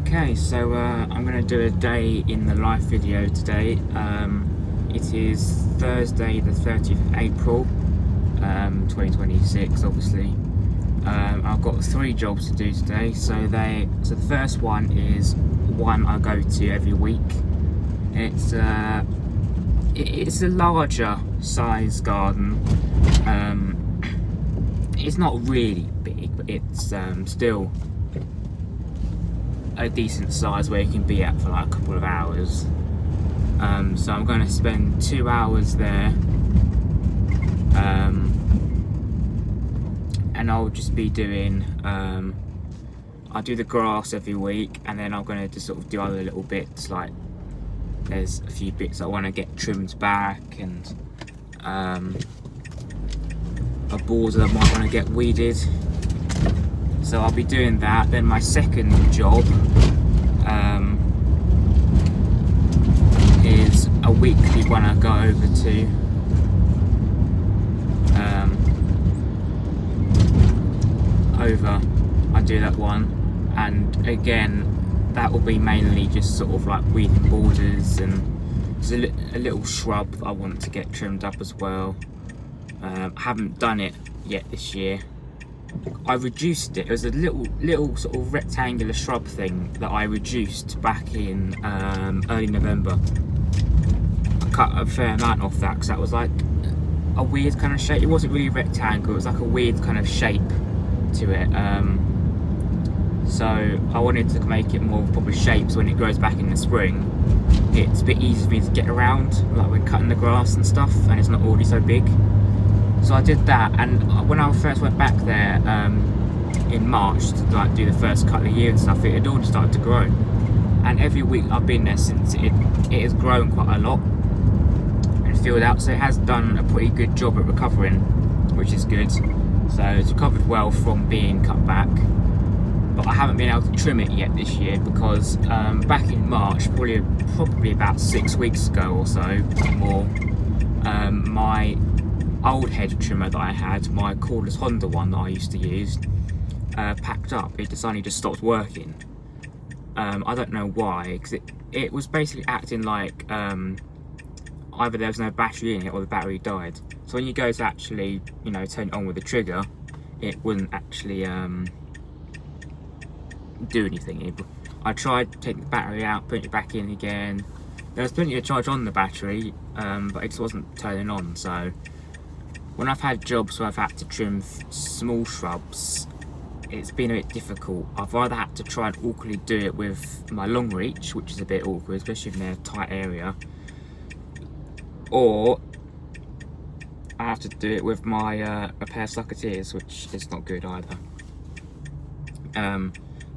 Okay, so I'm going to do a day in the life video today. It is Thursday the 30th of April 2026 obviously. I've got 3 jobs to do today. So the first one is one I go to every week. It's a larger size garden. It's not really big, but it's still a decent size where you can be at for like a couple of hours. So I'm going to spend 2 hours there, and I'll just be doing I do the grass every week, and then I'm going to just sort of do other little bits, like there's a few bits I want to get trimmed back, and a border that I might want to get weeded. So I'll be doing that. Then my second job is a weekly one I go over to. I do that one, and again that will be mainly just sort of like weeding borders, and there's a little shrub that I want to get trimmed up as well. I haven't done it yet this year. I reduced it. It was a little sort of rectangular shrub thing that I reduced back in early November. I cut a fair amount off that because that was like a weird kind of shape. It wasn't really a rectangle, it was like a weird kind of shape to it. So I wanted to make it more proper shape, so when it grows back in the spring it's a bit easier for me to get around, like when cutting the grass and stuff, and it's not already so big. So I did that, and when I first went back there in March to like do the first cut of the year and stuff, it had already started to grow. And every week I've been there since, it has grown quite a lot and filled out, so it has done a pretty good job at recovering, which is good. So it's recovered well from being cut back, but I haven't been able to trim it yet this year because back in March, probably about 6 weeks ago or so, more, my old hedge trimmer that I had, my cordless Honda one that I used to use, packed up. It suddenly just stopped working. I don't know why, because it was basically acting like either there was no battery in it or the battery died. So when you go to actually, you know, turn it on with the trigger, it wouldn't actually do anything. I tried taking the battery out, putting it back in again. There was plenty of charge on the battery, but it just wasn't turning on. So when I've had jobs where I've had to trim small shrubs, it's been a bit difficult. I've either had to try and awkwardly do it with my long reach, which is a bit awkward, especially in a tight area, or I have to do it with my a pair of sucketeers, which is not good either.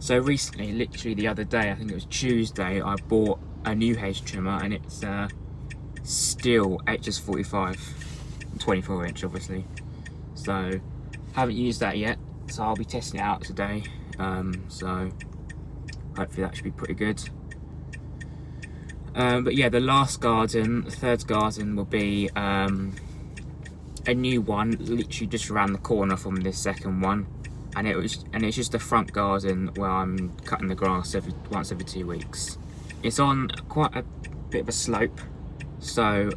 So recently, literally the other day, I think it was Tuesday, I bought a new hedge trimmer, and it's Stihl HS 24 inch obviously. So haven't used that yet, so I'll be testing it out today. So hopefully that should be pretty good. But yeah, the last garden, the third garden, will be a new one, literally just around the corner from this second one, and it's just a front garden where I'm cutting the grass once every 2 weeks. It's on quite a bit of a slope, so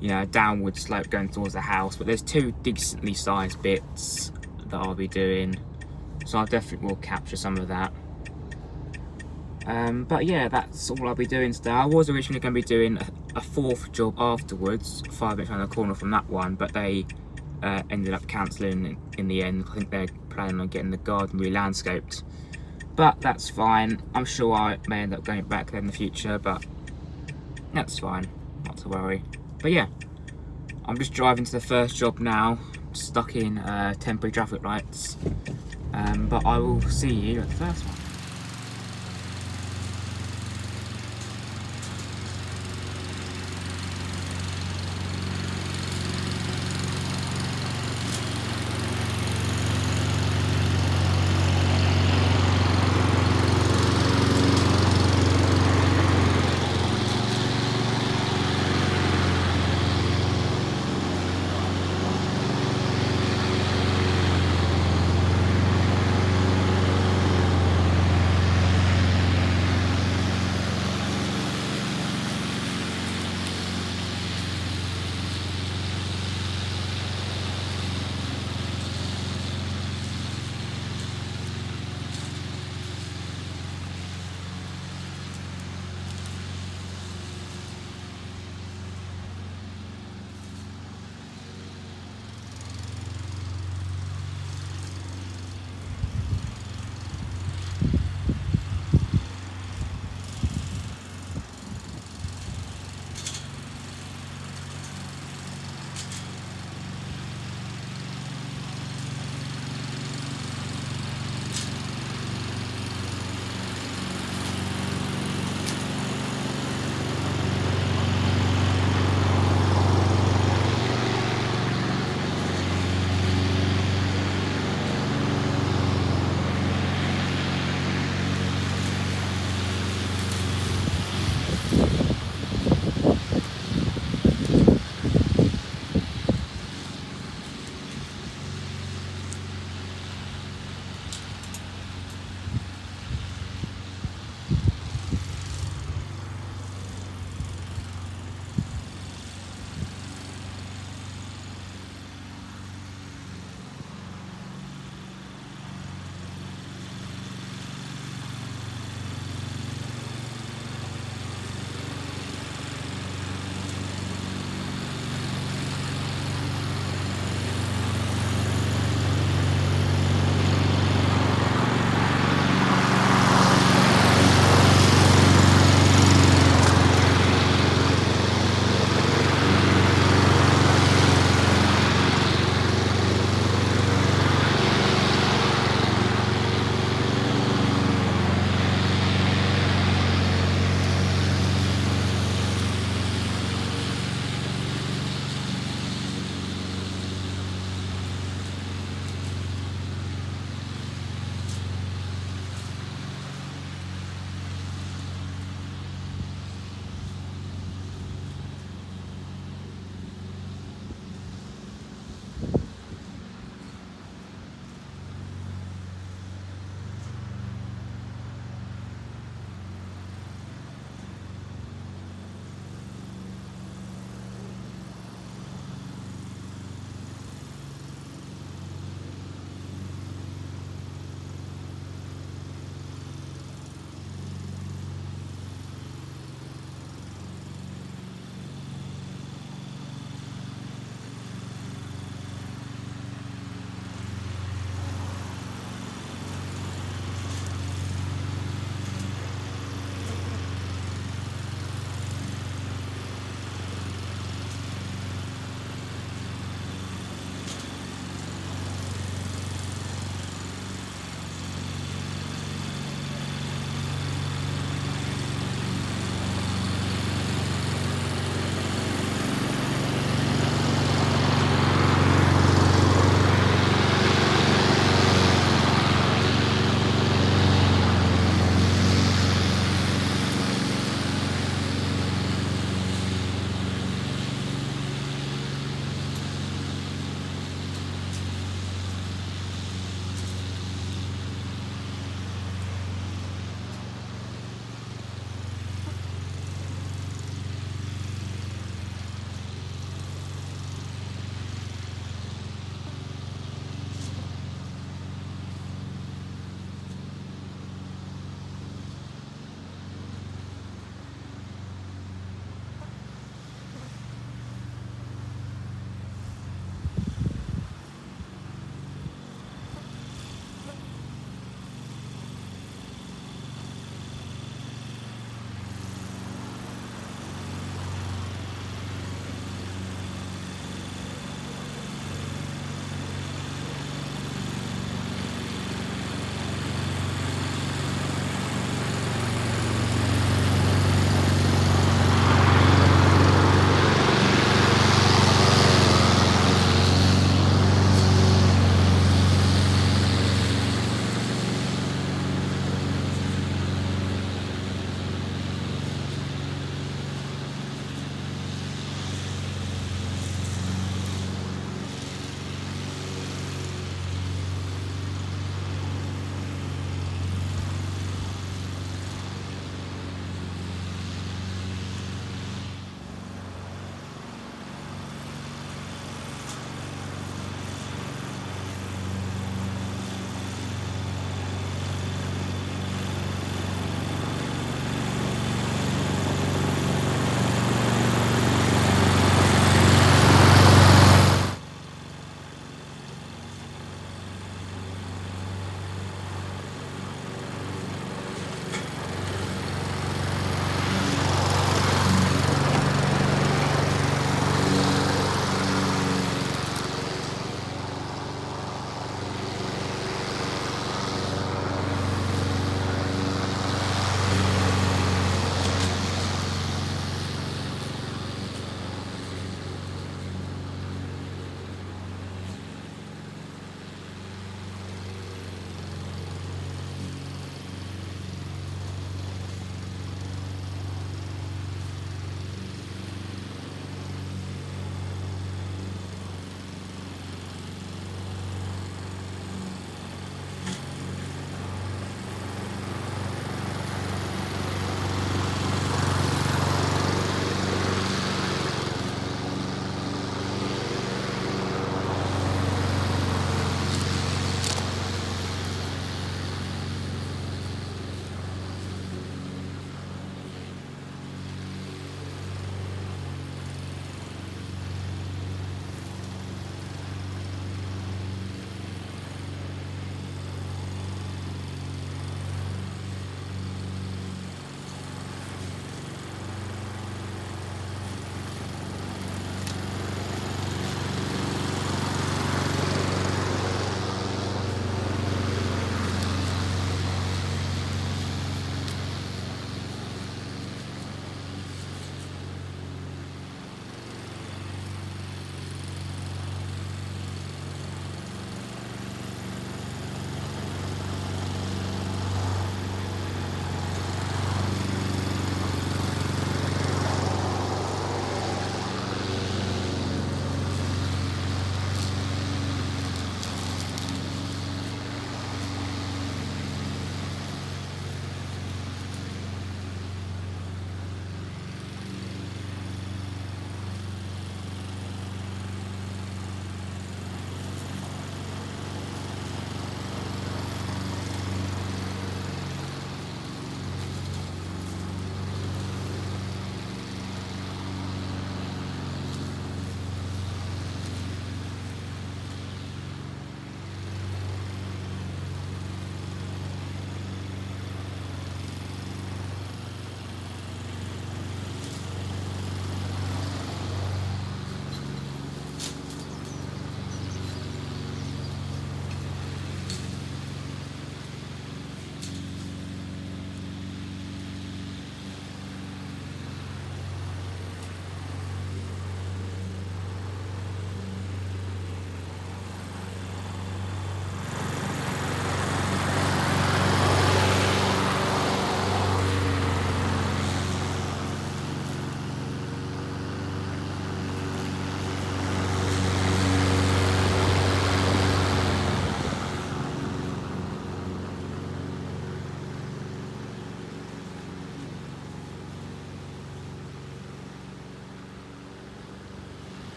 you know, a downward slope going towards the house, but there's 2 decently sized bits that I'll be doing, so I definitely will capture some of that. But yeah, that's all I'll be doing today. I was originally going to be doing a 4th job afterwards, 5 minutes around the corner from that one, but they ended up cancelling in the end. I think they're planning on getting the garden re-landscaped, but that's fine. I'm sure I may end up going back there in the future, but that's fine, not to worry. But yeah, I'm just driving to the first job now, stuck in temporary traffic lights, but I will see you at the first one.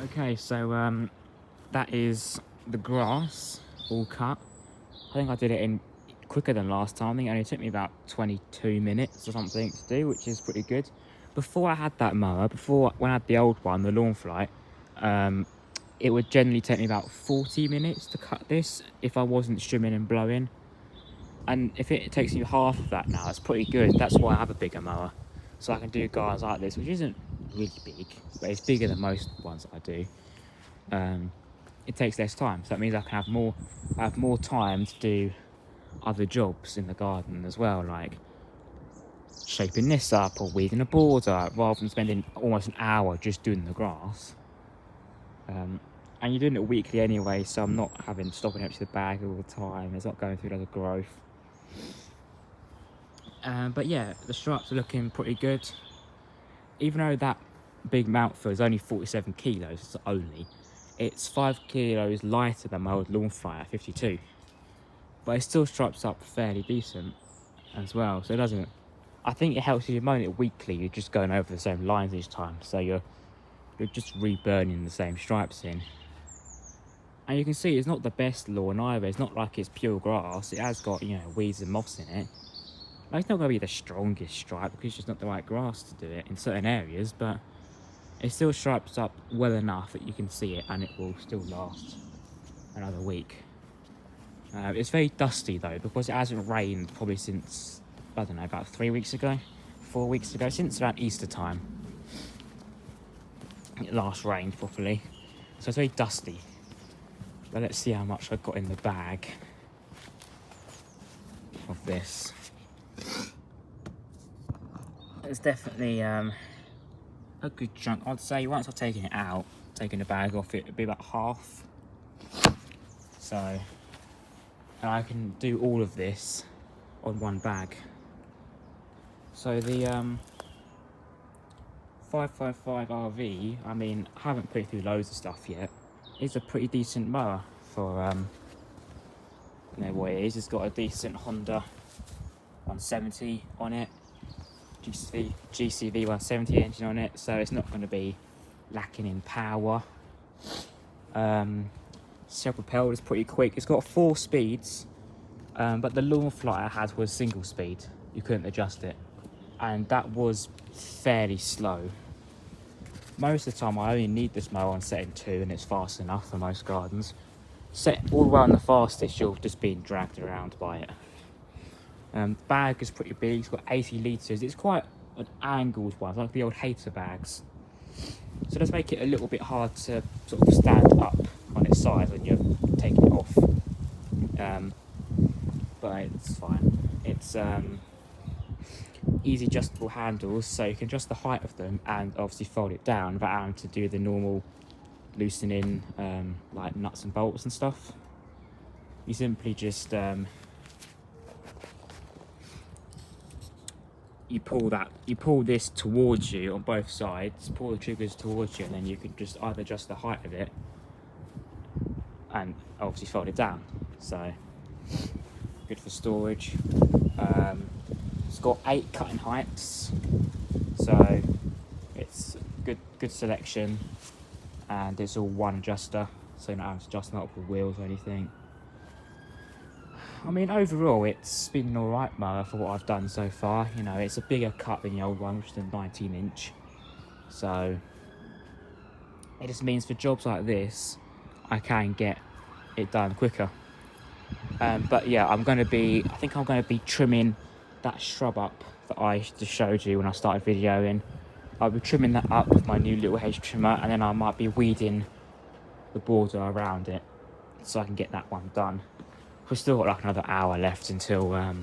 Okay, so that is the grass all cut. I think I did it in quicker than last time. I think it only took me about 22 minutes or something to do, which is pretty good. Before I had that mower, when I had the old one, the lawn flight, it would generally take me about 40 minutes to cut this if I wasn't trimming and blowing. And if it takes you half of that now, it's pretty good. That's why I have a bigger mower. So I can do guards like this, which isn't really big, but it's bigger than most ones that I do. It takes less time, so that means I can have more time to do other jobs in the garden as well, like shaping this up or weeding a border, rather than spending almost an hour just doing the grass. And you're doing it weekly anyway, so I'm not having to stop and empty the bag all the time. It's not going through loads of growth. But yeah, the shrubs are looking pretty good. Even though that big Mountfield is only 47 kilos, it's 5 kilos lighter than my old lawn flight at 52. But it still stripes up fairly decent as well, so it doesn't. I think it helps if you're mowing it weekly, you're just going over the same lines each time, so you're just reburning the same stripes in. And you can see it's not the best lawn either. It's not like it's pure grass. It has got, you know, weeds and moss in it. Like, it's not going to be the strongest stripe because it's just not the right grass to do it in certain areas, but it still stripes up well enough that you can see it and it will still last another week. It's very dusty though, because it hasn't rained probably since, I don't know, about 4 weeks ago, since around Easter time. It last rained properly, so it's very dusty. But let's see how much I've got in the bag of this. It's definitely a good chunk. I'd say once I've taken it out, taken the bag off, it would be about half. So, and I can do all of this on one bag. So the 555RV, I mean, I haven't put through loads of stuff yet. It's a pretty decent mower for you know what it is. It's got a decent Honda 170 on it, GCV 170 engine on it, so it's not going to be lacking in power. Self-propelled is pretty quick. It's got 4 speeds, but the lawn flight I had was single speed. You couldn't adjust it, and that was fairly slow. Most of the time I only need this mower on setting 2 and it's fast enough for most gardens. Set all the way on the fastest, you're just being dragged around by it. The bag is pretty big. It's got 80 litres. It's quite an angled one, like the old hater bags. So it does make it a little bit hard to sort of stand up on its side when you're taking it off. But it's fine. It's easy adjustable handles, so you can adjust the height of them and obviously fold it down without having to do the normal loosening like nuts and bolts and stuff. You simply just you pull this towards you on both sides, pull the triggers towards you, and then you can just either adjust the height of it and obviously fold it down. So good for storage. It's got 8 cutting heights, so it's good selection, and it's all one adjuster, so you're not having to adjust multiple wheels or anything. I mean, overall it's been an alright mower for what I've done so far. You know, it's a bigger cut than the old one, which is a 19-inch, so it just means for jobs like this I can get it done quicker. But yeah, I think I'm going to be trimming that shrub up that I just showed you when I started videoing. I'll be trimming that up with my new little hedge trimmer, and then I might be weeding the border around it so I can get that one done. We've still got like another hour left until I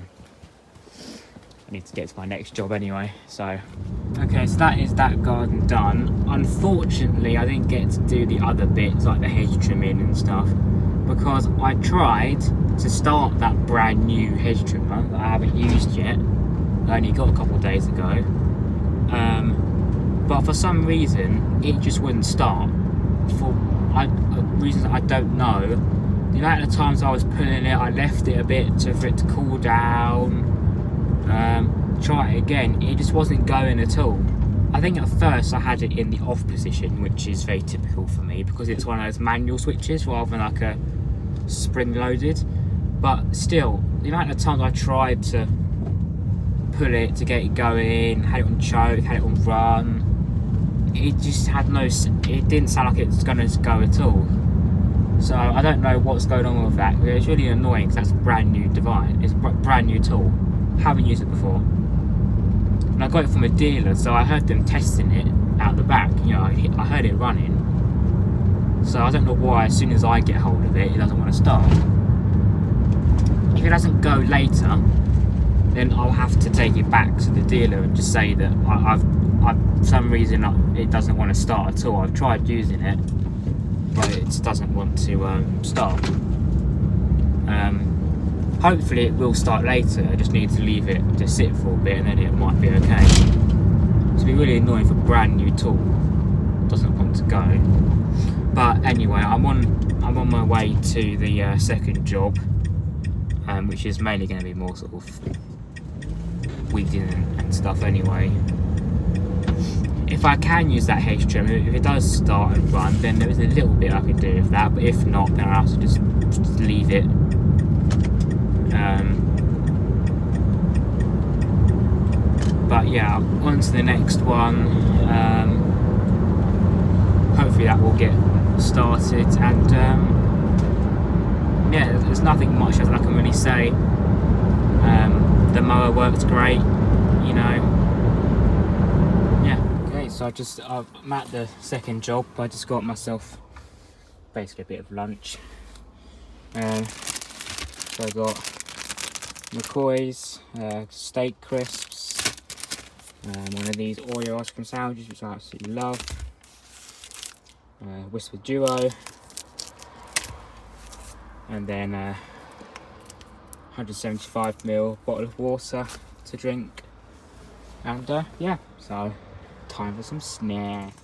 need to get to my next job anyway. So okay, so that is that garden done. Unfortunately I didn't get to do the other bits like the hedge trimming and stuff, because I tried to start that brand new hedge trimmer that I haven't used yet. I only got a couple of days ago, but for some reason it just wouldn't start. For reasons I don't know. The amount of times I was pulling it, I left it a bit for it to cool down. Try it again, it just wasn't going at all. I think at first I had it in the off position, which is very typical for me because it's one of those manual switches rather than like a spring loaded. But still, the amount of times I tried to pull it to get it going, had it on choke, had it on run, it just had no, it didn't sound like it's going to go at all. So I don't know what's going on with that. It's really annoying because that's a brand new device, it's a brand new tool, haven't used it before. And I got it from a dealer, so I heard them testing it out the back, you know, I heard it running. So I don't know why as soon as I get hold of it, it doesn't want to start. If it doesn't go later, then I'll have to take it back to the dealer and just say that I've for some reason it doesn't want to start at all. I've tried using it, but it just doesn't want to start. Hopefully it will start later. I just need to leave it to sit for a bit and then it might be okay. It's be really annoying for a brand new tool. It doesn't want to go. But anyway, I'm on my way to the second job, which is mainly going to be more sort of weeding and stuff anyway. If I can use that Hedge trimmer, if it does start and run, then there is a little bit I can do with that, but if not, then I'll have to just leave it. But yeah, on to the next one. Hopefully that will get started, and yeah, there's nothing much else I can really say. The mower works great, you know. Yeah. Okay, so I'm at the second job. I just got myself basically a bit of lunch. So I got McCoy's steak crisps, one of these Oreo ice cream sandwiches, which I absolutely love, Whisper Duo, and then 175ml bottle of water to drink. And yeah, so time for some snacks.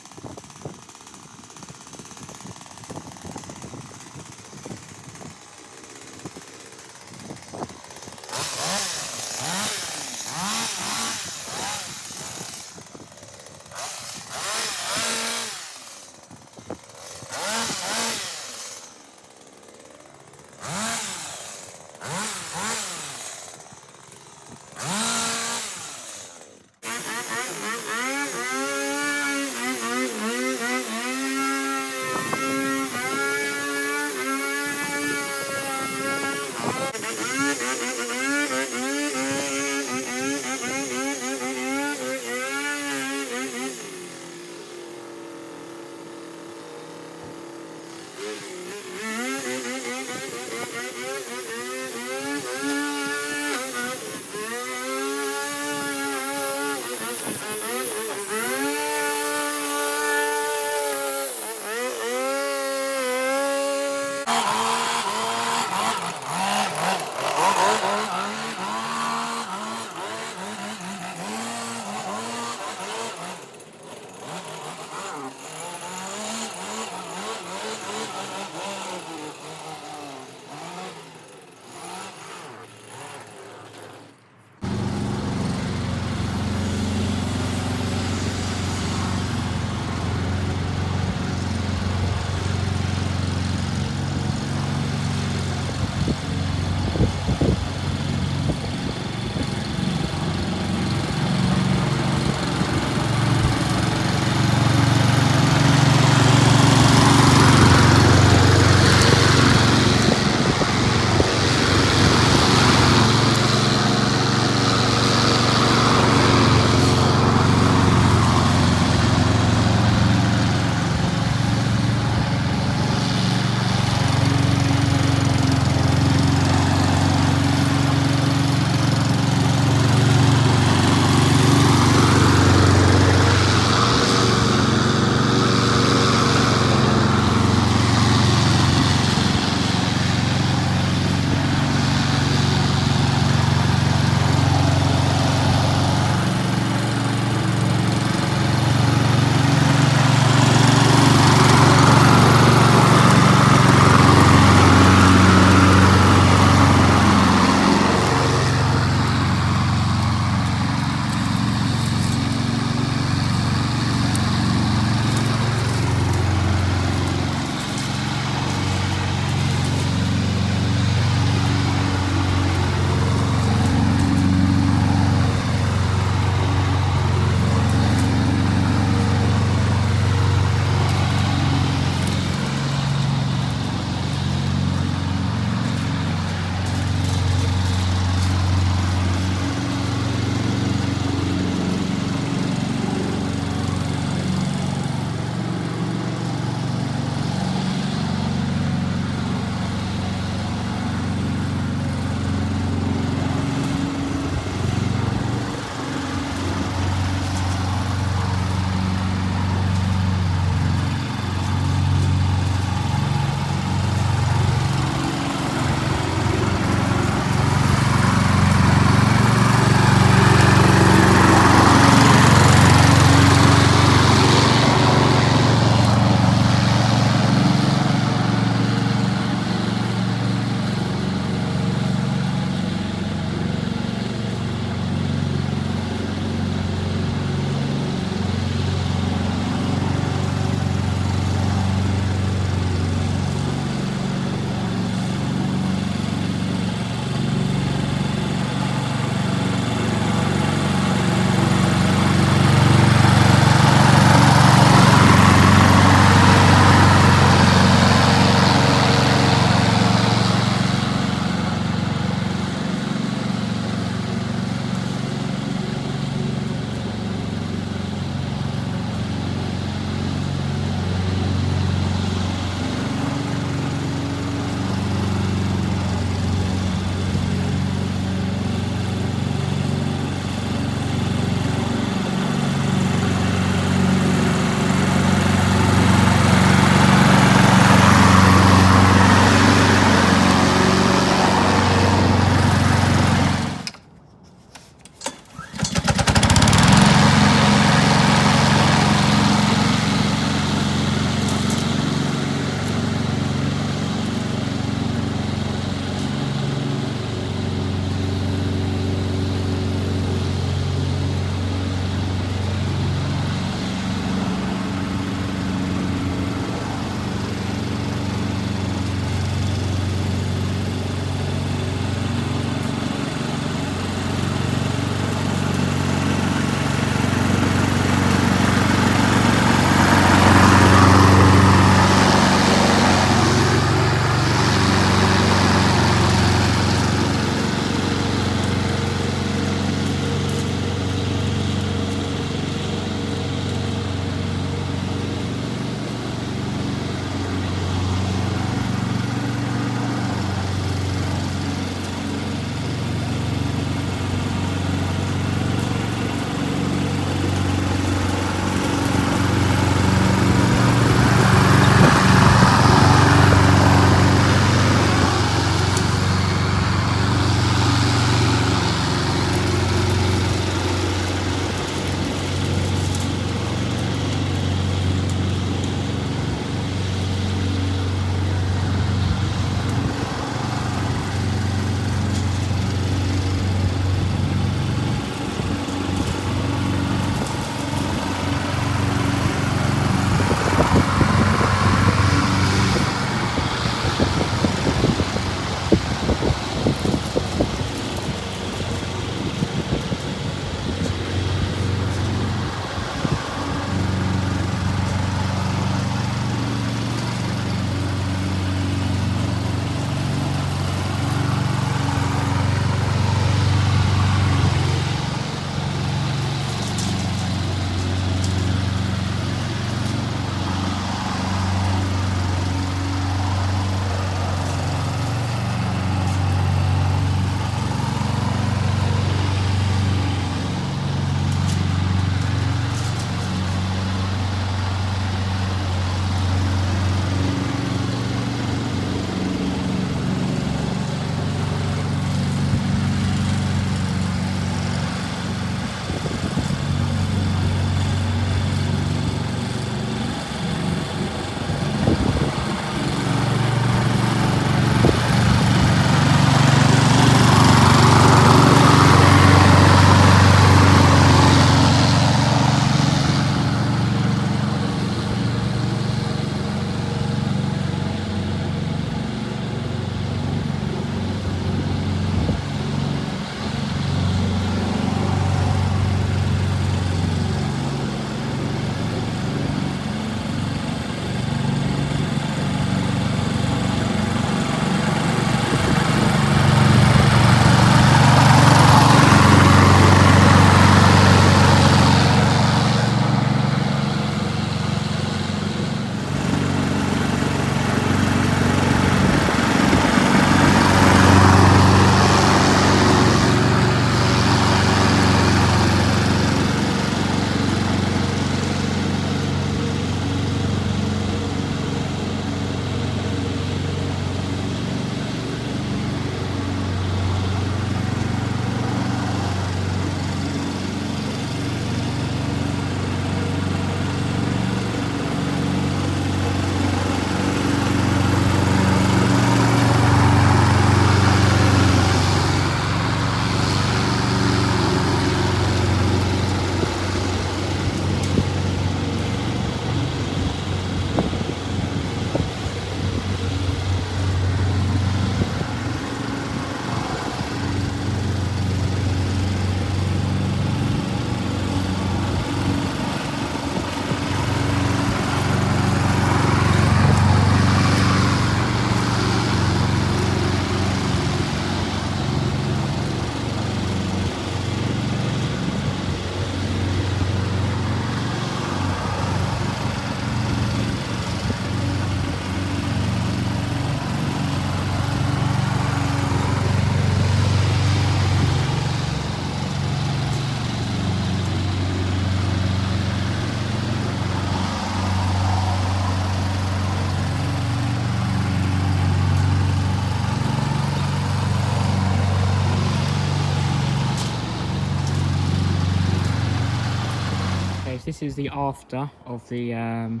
is the after of the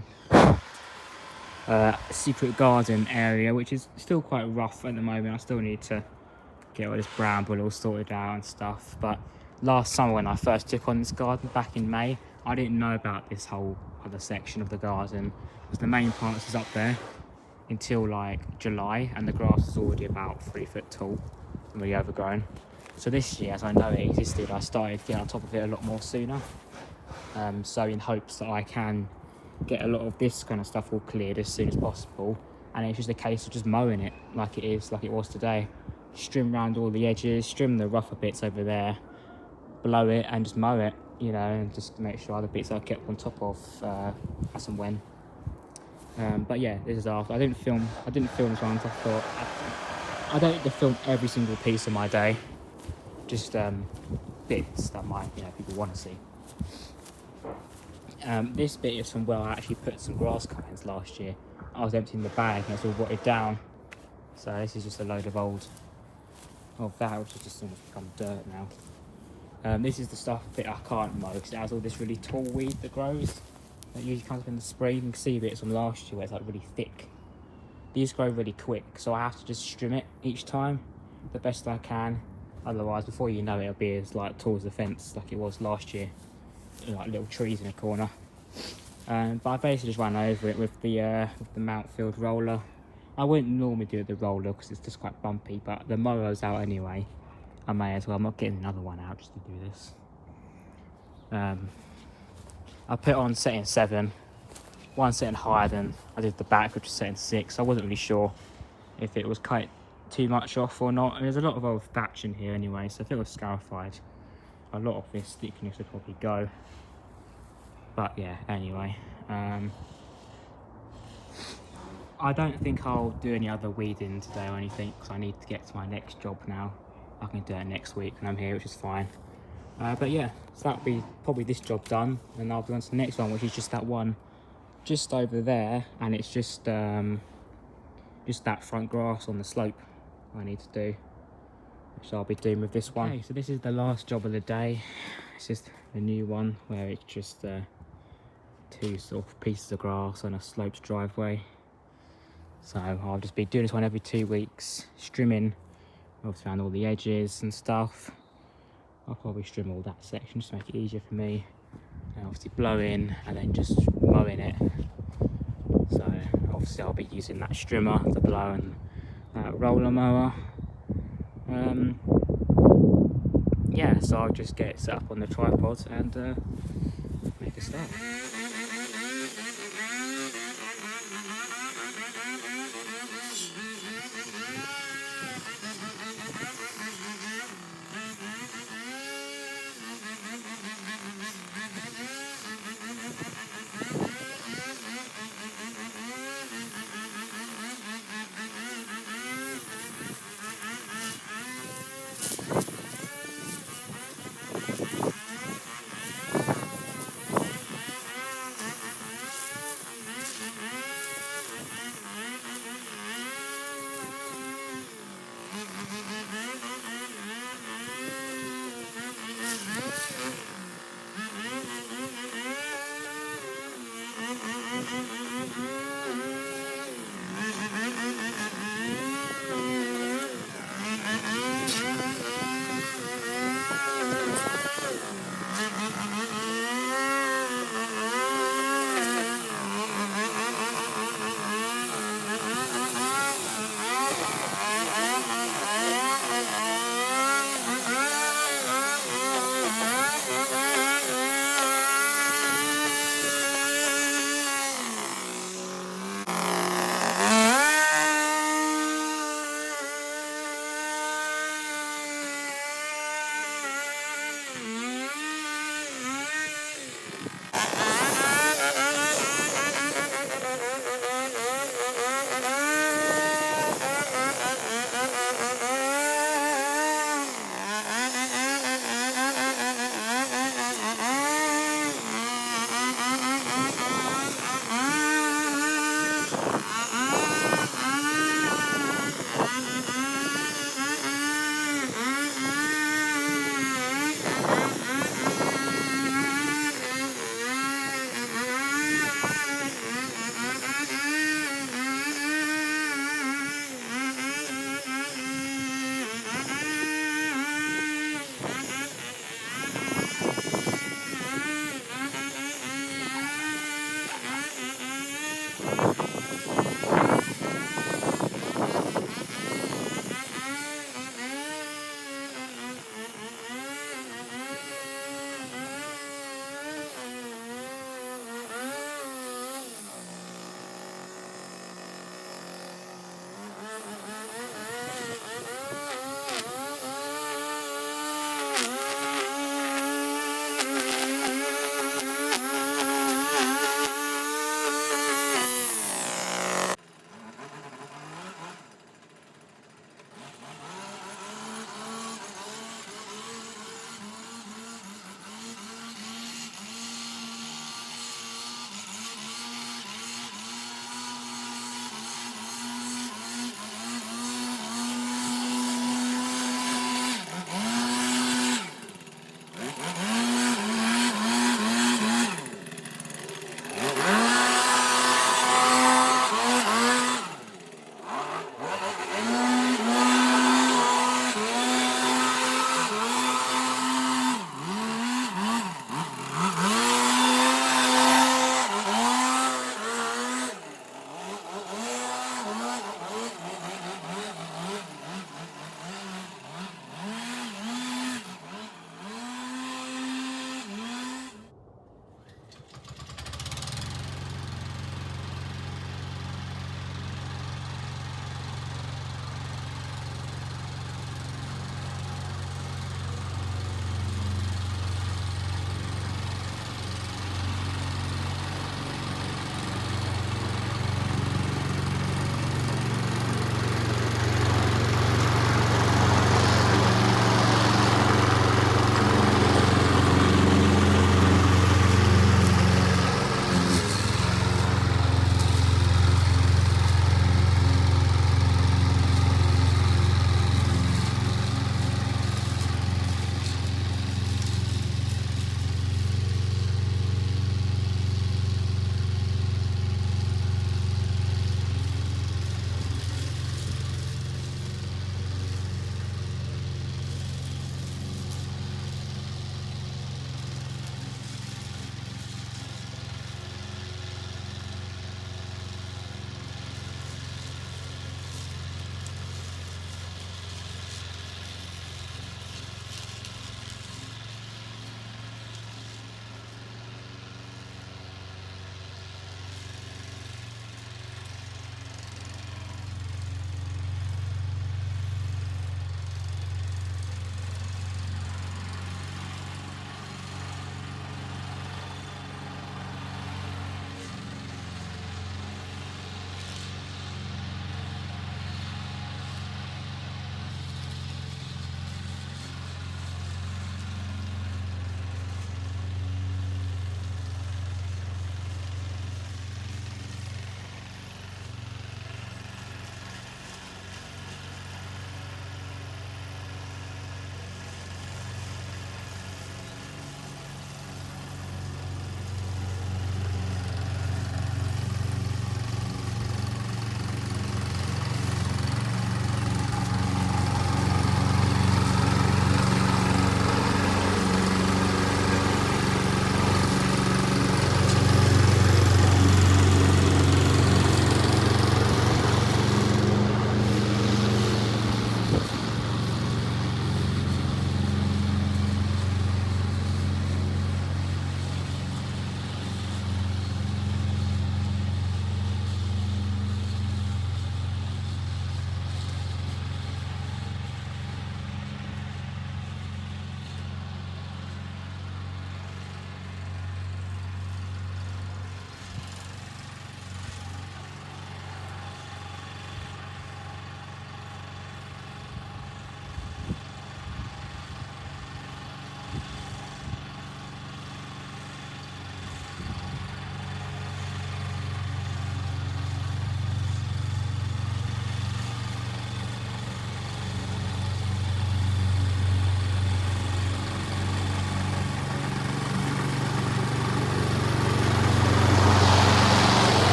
secret garden area, which is still quite rough at the moment. I still need to get all this bramble all sorted out and stuff. But last summer when I first took on this garden back in May, I didn't know about this whole other section of the garden, because the main part is up there until like July, and the grass is already about 3 foot tall and really overgrown. So this year, as I know it existed, I started getting on top of it a lot more sooner. So in hopes that I can get a lot of this kind of stuff all cleared as soon as possible, and it's just a case of just mowing it like it was today. Trim around all the edges, trim the rougher bits over there, blow it and just mow it, you know, and just make sure other bits are kept on top of as and when. But yeah, this is after. I didn't film this one. I thought I don't need to film every single piece of my day, just bits that people want to see. This bit is from where I actually put some grass cuttings last year. I was emptying the bag and it's all rotted down. So this is just a load of that, which has just almost become dirt now. This is the stuff that I can't mow because it has all this really tall weed that grows. That usually comes up in the spring. You can see bits from last year where it's like really thick. These grow really quick, so I have to just trim it each time the best I can. Otherwise, before you know it, it'll be as like tall as the fence like it was last year. Like little trees in a corner. But I basically just ran over it with the Mountfield roller. I wouldn't normally do the roller because it's just quite bumpy, but the mower's out anyway. I may as well. I'm not getting another one out just to do this. I put on setting 7, one setting higher than I did the back, which was setting 6. I wasn't really sure if it was quite too much off or not. And there's a lot of old thatch in here anyway, so if it was scarified, a lot of this thickness would probably go. But yeah, anyway. I don't think I'll do any other weeding today or anything because I need to get to my next job now. I can do it next week when I'm here, which is fine. But yeah, so that'll be probably this job done, and I'll be on to the next one, which is just that one just over there, and it's just that front grass on the slope I need to do, which I'll be doing with this one. Okay, so this is the last job of the day. It's just a new one where it's just 2 sort of pieces of grass on a sloped driveway. So I'll just be doing this one every 2 weeks, trimming obviously around all the edges and stuff. I'll probably trim all that section just to make it easier for me, and obviously blowing and then just mowing it. So obviously I'll be using that strimmer to blow and roller mower. Yeah, so I'll just get it set up on the tripod and make a start.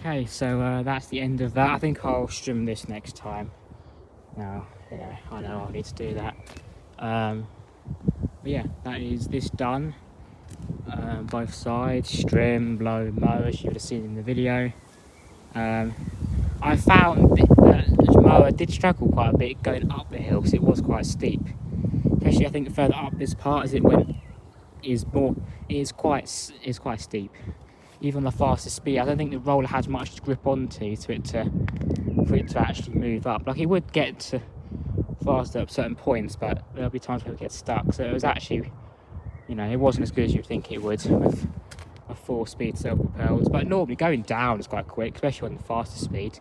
Okay, so that's the end of that. I think I'll trim this next time. Now, yeah, I know I'll need to do that. But yeah, that is this done. Both sides, trim, blow, mow, as you would have seen in the video. I found that the mower did struggle quite a bit going up the hill because it was quite steep. Especially, I think the further up this part as it went is quite steep. Even the fastest speed, I don't think the roller has much to grip onto for it to actually move up. Like, it would get to faster at certain points, but there'll be times where it gets stuck. So it was actually, you know, it wasn't as good as you'd think it would with a 4-speed self-propelled. But normally going down is quite quick, especially on the fastest speed.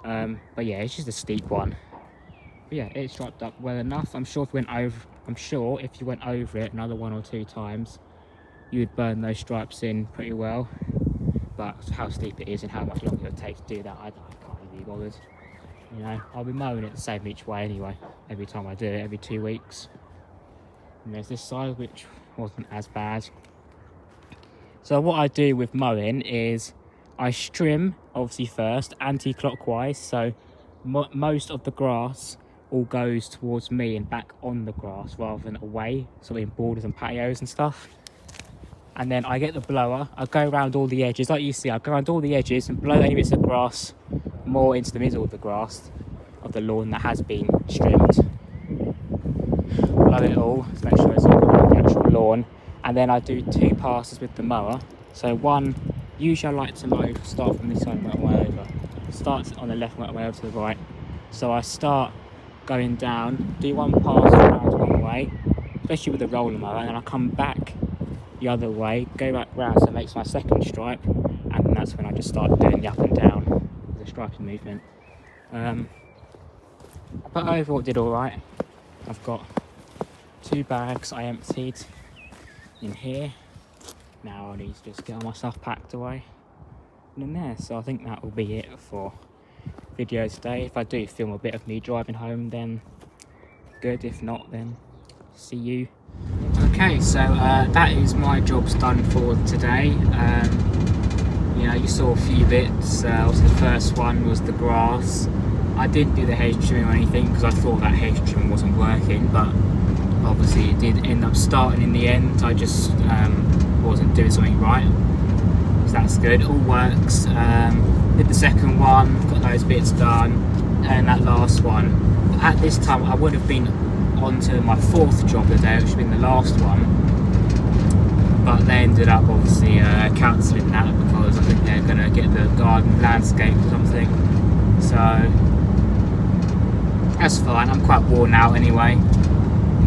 But yeah, it's just a steep one. But yeah, it striped up well enough. I'm sure if you went over it another 1 or 2 times, you'd burn those stripes in pretty well. But how steep it is and how much longer it would take to do that, I can't really be bothered. You know, I'll be mowing it the same each way anyway, every time I do it, every 2 weeks. And there's this side which wasn't as bad. So what I do with mowing is I trim obviously first, anti-clockwise, so most of the grass all goes towards me and back on the grass rather than away, so in borders and patios and stuff. And then I get the blower, I go around all the edges, like you see, I go around all the edges and blow any bits of grass more into the middle of the grass of the lawn that has been trimmed. Blow it all to make sure it's all on the actual lawn. And then I do 2 passes with the mower. So one, usually I like to mow, start from this side and work my way over. Start on the left, work my way over to the right. So I start going down, do 1 pass around one way, especially with the roller mower, and then I come back the other way, go back round, so it makes my second stripe, and then that's when I just start doing the up and down, the striping movement. But overall it did alright. I've got 2 bags I emptied in here. Now I need to just get all my stuff packed away and in there. So I think that will be it for video today. If I do film a bit of me driving home, then good. If not, then see you. Okay, so that is my jobs done for today. You know, you saw a few bits. Also the first one was the grass. I didn't do the hedge trimming or anything because I thought that hedge trim wasn't working, but obviously it did end up starting in the end. I just wasn't doing something right, so that's good, all works. Did the second one, got those bits done, and that last one. At this time I would have been on to my 4th job of the day, which would have been the last one, but they ended up obviously cancelling that because I think they're going to get the garden landscape or something. So that's fine, I'm quite worn out anyway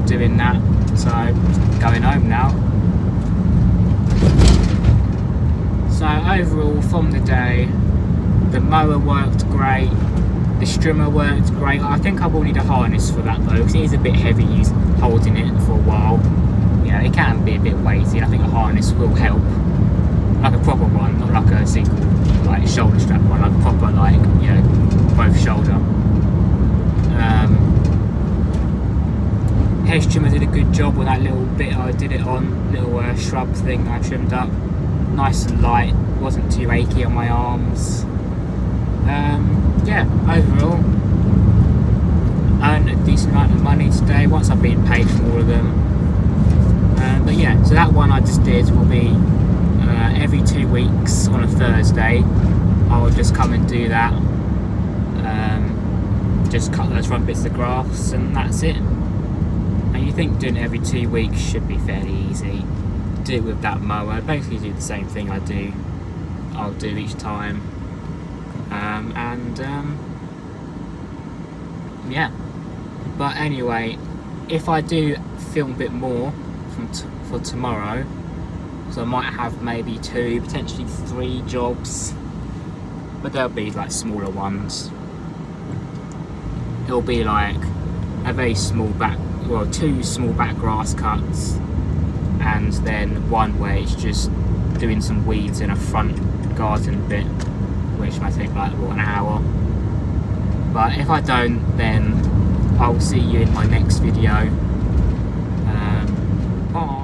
doing that, so going home now. So overall from the day, the mower worked great, the strimmer worked great. I think I will need a harness for that though, because it is a bit heavy holding it for a while. Yeah, it can be a bit weighty, and I think a harness will help. Like a proper one, not like a single like shoulder strap one, like a proper, like, you know, both shoulder. Hedge trimmer did a good job with that little bit I did it on, little shrub thing I trimmed up. Nice and light, wasn't too achy on my arms. Yeah, overall earned a decent amount of money today once I've been paid for all of them. But yeah, so that one I just did will be every 2 weeks on a Thursday. I'll just come and do that, just cut those front bits of grass, and that's it. And you think doing it every 2 weeks should be fairly easy. Do it with that mower, basically do the same thing I'll do each time. Yeah, but anyway, if I do film a bit more for tomorrow, so I might have maybe 2, potentially 3 jobs, but they'll be like smaller ones. It'll be like a very small 2 small back grass cuts, and then one where it's just doing some weeds in a front garden bit, which might take like an hour. But if I don't, then I'll see you in my next video. Bye.